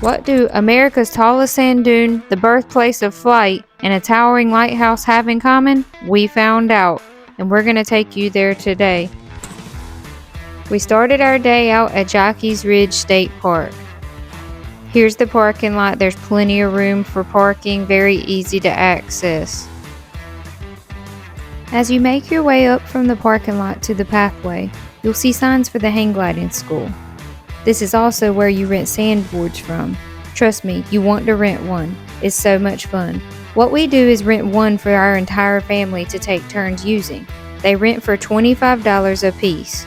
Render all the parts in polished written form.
What do America's tallest sand dune, the birthplace of flight, and a towering lighthouse have in common? We found out, and we're going to take you there today. We started our day out at Jockey's Ridge State Park. Here's the parking lot. There's plenty of room for parking, very easy to access. As you make your way up from the parking lot to the pathway, you'll see signs for the hang gliding school. This is also where you rent sandboards from. Trust me, you want to rent one. It's so much fun. What we do is rent one for our entire family to take turns using. They rent for $25 a piece.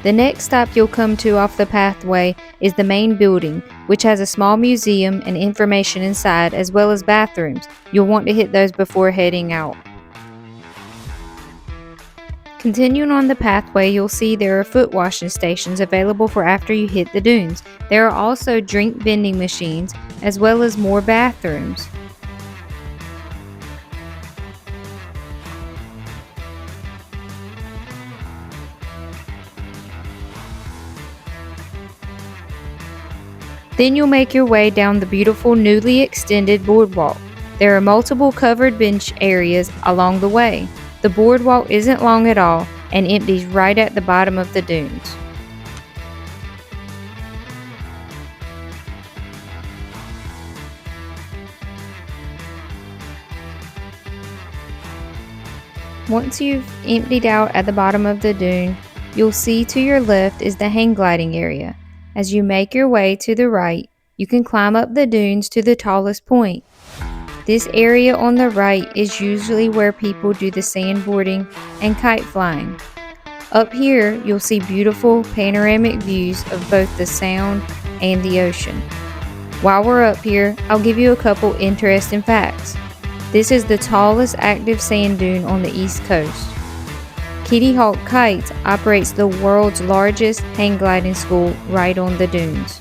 The next stop you'll come to off the pathway is the main building, which has a small museum and information inside as well as bathrooms. You'll want to hit those before heading out. Continuing on the pathway, you'll see there are foot washing stations available for after you hit the dunes. There are also drink vending machines as well as more bathrooms. Then you'll make your way down the beautiful newly extended boardwalk. There are multiple covered bench areas along the way. The boardwalk isn't long at all and empties right at the bottom of the dunes. Once you've emptied out at the bottom of the dune, you'll see to your left is the hang gliding area. As you make your way to the right, you can climb up the dunes to the tallest point. This area on the right is usually where people do the sandboarding and kite flying. Up here, you'll see beautiful panoramic views of both the sound and the ocean. While we're up here, I'll give you a couple interesting facts. This is the tallest active sand dune on the East Coast. Kitty Hawk Kites operates the world's largest hang gliding school right on the dunes.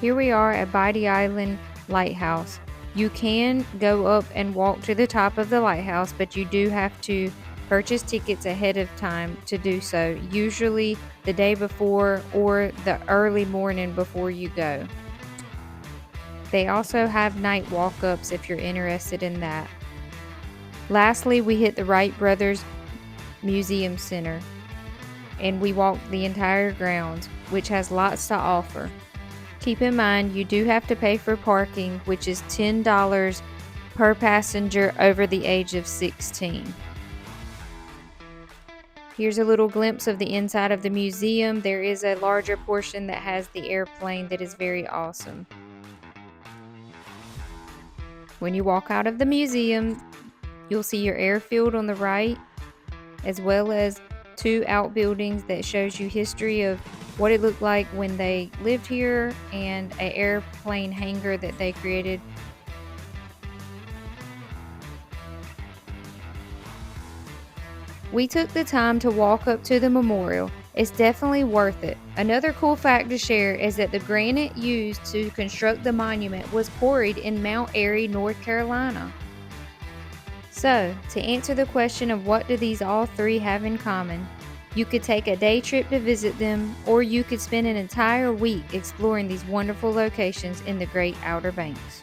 Here we are at Bodie Island Lighthouse. You can go up and walk to the top of the lighthouse, but you do have to purchase tickets ahead of time to do so, usually the day before or the early morning before you go. They also have night walk-ups if you're interested in that. Lastly, we hit the Wright Brothers Museum Center, and we walked the entire grounds, which has lots to offer. Keep in mind, you do have to pay for parking, which is $10 per passenger over the age of 16. Here's a little glimpse of the inside of the museum. There is a larger portion that has the airplane that is very awesome. When you walk out of the museum, you'll see your airfield on the right, as well as two outbuildings that shows you history of what it looked like when they lived here, and an airplane hangar that they created. We took the time to walk up to the memorial. It's definitely worth it. Another cool fact to share is that the granite used to construct the monument was quarried in Mount Airy, North Carolina. So, to answer the question of what do these all three have in common, you could take a day trip to visit them, or you could spend an entire week exploring these wonderful locations in the Great Outer Banks.